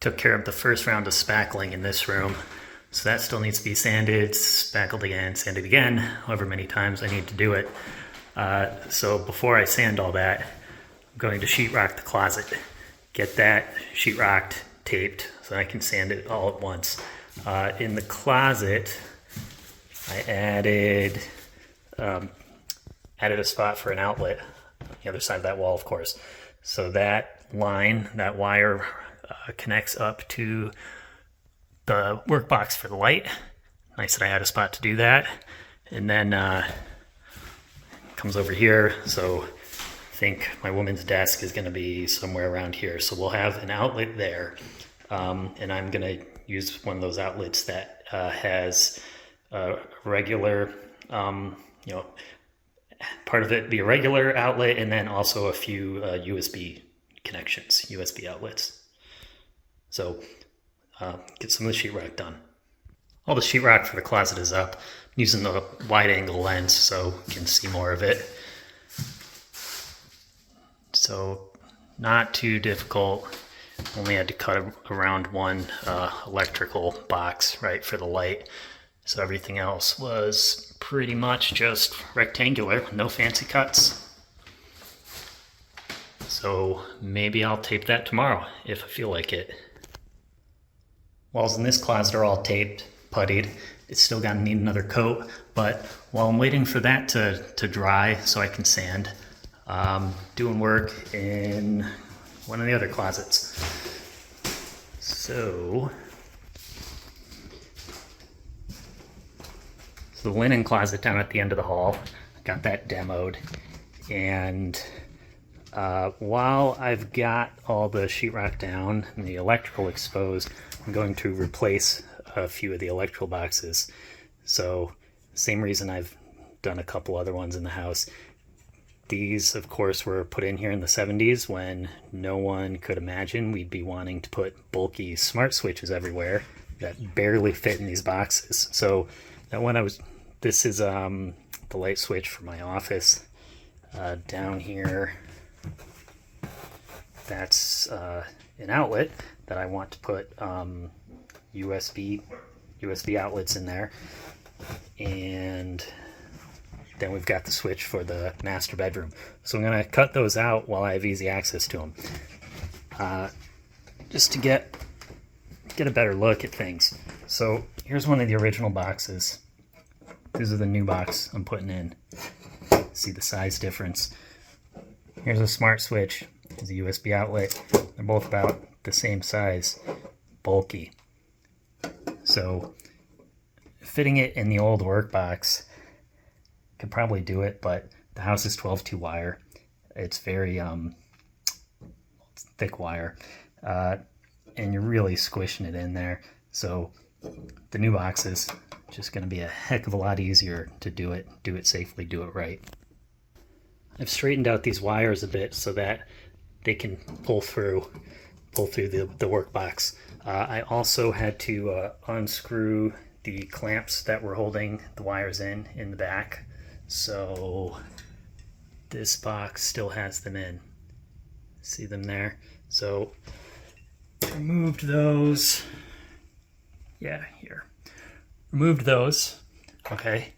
took care of the first round of spackling in this room. So that still needs to be sanded, spackled again, sanded again, however many times I need to do it. So before I sand all that, I'm going to sheetrock the closet. Get that sheetrocked, taped, so I can sand it all at once. In the closet, I added a spot for an outlet on the other side of that wall, of course. So that line, that wire connects up to the work box for the light. Nice that I had a spot to do that. And then comes over here. So I think my woman's desk is going to be somewhere around here. So we'll have an outlet there. And I'm going to use one of those outlets that has a regular, part of it be a regular outlet and then also a few USB connections, USB outlets. So get some of the sheetrock done. All the sheetrock for the closet is up. I'm using the wide angle lens so you can see more of it. So not too difficult. Only had to cut around one electrical box, right, for the light. So everything else was pretty much just rectangular, no fancy cuts. So maybe I'll tape that tomorrow if I feel like it. Walls in this closet are all taped, puttied. It's still gonna need another coat, but while I'm waiting for that to dry so I can sand, doing work in one of the other closets. So the linen closet down at the end of the hall, got that demoed. And while I've got all the sheetrock down and the electrical exposed, I'm going to replace a few of the electrical boxes. So same reason I've done a couple other ones in the house. These, of course, were put in here in the 70s when no one could imagine we'd be wanting to put bulky smart switches everywhere that barely fit in these boxes. So that one this is the light switch for my office. Down here, that's an outlet that I want to put USB outlets in there. And then we've got the switch for the master bedroom. So I'm going to cut those out while I have easy access to them. Just to get a better look at things. So here's one of the original boxes. These are the new box I'm putting in. See the size difference. Here's a smart switch. There's a USB outlet. They're both about the same size. Bulky. So fitting it in the old work box, could probably do it, but the house is 12-2 wire. It's very thick wire, and you're really squishing it in there. So the new box is just going to be a heck of a lot easier to do it safely, do it right. I've straightened out these wires a bit so that they can pull through the work box. I also had to unscrew the clamps that were holding the wires in the back. So this box still has them in. See them there? So removed those. Yeah, here. Removed those. Okay.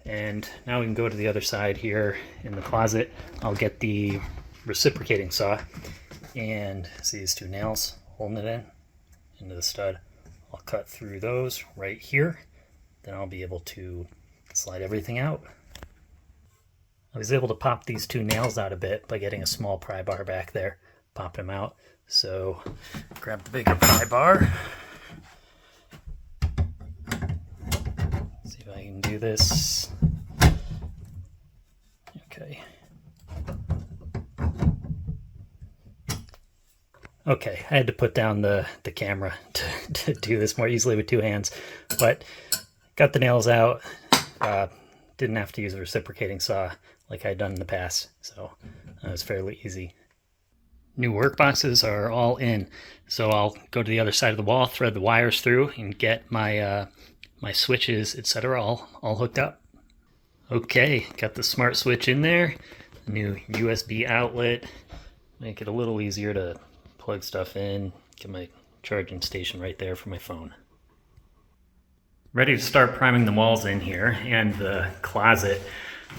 And now we can go to the other side here in the closet. I'll get the reciprocating saw and see these two nails holding it into the stud. I'll cut through those right here. Then I'll be able to slide everything out. I was able to pop these two nails out a bit by getting a small pry bar back there, pop them out. So grab the bigger pry bar. See if I can do this. Okay. Okay, I had to put down the camera to do this more easily with two hands, but got the nails out. Didn't have to use a reciprocating saw like I'd done in the past, so it was fairly easy. New work boxes are all in, so I'll go to the other side of the wall, thread the wires through, and get my my switches, etc. all hooked up. Okay, got the smart switch in there, new USB outlet, make it a little easier to plug stuff in, get my charging station right there for my phone. Ready to start priming the walls in here and the closet.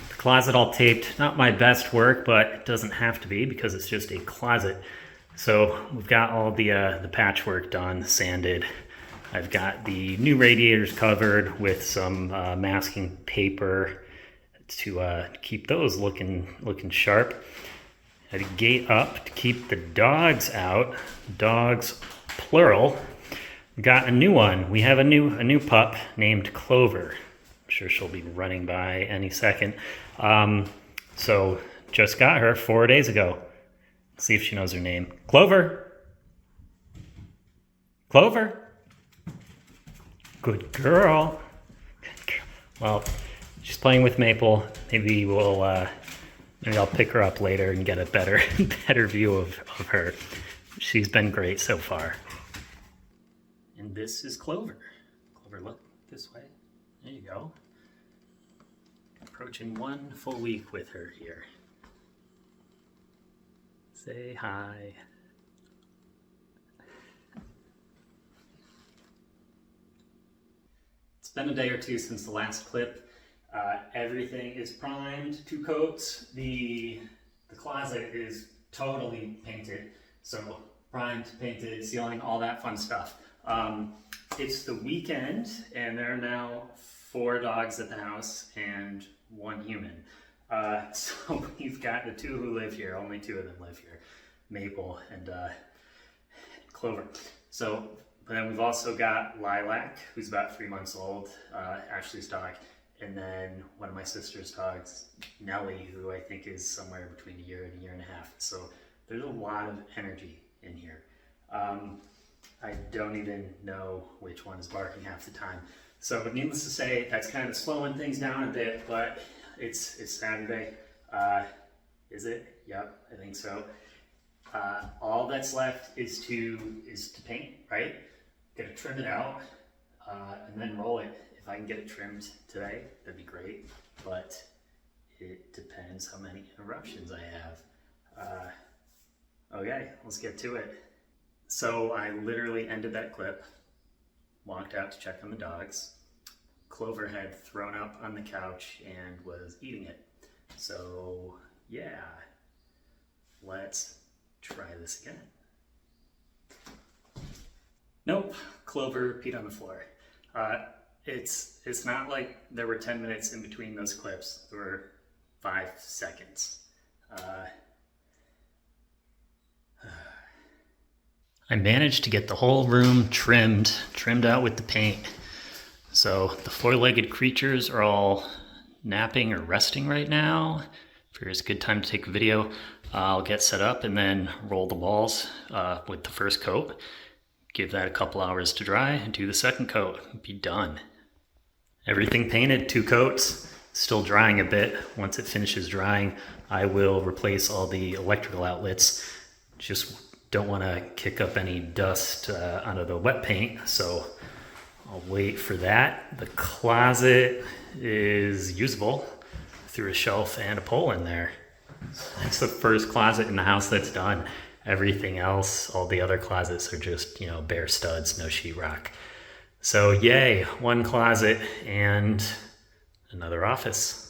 The closet all taped, not my best work, but it doesn't have to be because it's just a closet. So we've got all the patchwork done, sanded. I've got the new radiators covered with some masking paper to keep those looking sharp. Had a gate up to keep the dogs out. Dogs, plural. We got a new one. We have a new pup named Clover. I'm sure she'll be running by any second. So just got her 4 days ago. Let's see if she knows her name. Clover. Clover. Good girl. Well, she's playing with Maple. Maybe I'll pick her up later and get a better view of her. She's been great so far. And this is Clover. Clover, look this way. There you go. Approaching 1 full week with her here. Say hi. It's been a day or two since the last clip. Everything is primed, 2 coats. The closet is totally painted. So primed, painted, ceiling, all that fun stuff. It's the weekend and there are now 4 dogs at the house and 1 human. So we've got the 2 who live here, only 2 of them live here, Maple and Clover. So, but then we've also got Lilac, who's about 3 months old, Ashley's dog, and then one of my sister's dogs, Nellie, who I think is somewhere between a year and a year and a half. So there's a lot of energy in here. I don't even know which one is barking half the time. So needless to say, that's kind of slowing things down a bit, but it's Saturday. Is it? Yep, I think so. All that's left is to paint, right? Gotta trim it out, and then roll it. If I can get it trimmed today, that'd be great, but it depends how many interruptions I have. Okay, let's get to it. So I literally ended that clip, walked out to check on the dogs. Clover had thrown up on the couch and was eating it. So yeah, let's try this again. Nope, Clover peed on the floor. It's not like there were 10 minutes in between those clips. There were 5 seconds. I managed to get the whole room trimmed out with the paint. So the 4-legged creatures are all napping or resting right now. Figure it's a good time to take a video. I'll get set up and then roll the walls with the first coat. Give that a couple hours to dry and do the second coat. Be done. Everything painted, 2 coats. Still drying a bit. Once it finishes drying, I will replace all the electrical outlets. Just don't want to kick up any dust onto the wet paint, so I'll wait for that. The closet is usable. Threw a shelf and a pole in there. That's the first closet in the house that's done. Everything else, all the other closets are just, bare studs, no sheetrock. So yay, 1 closet and another office.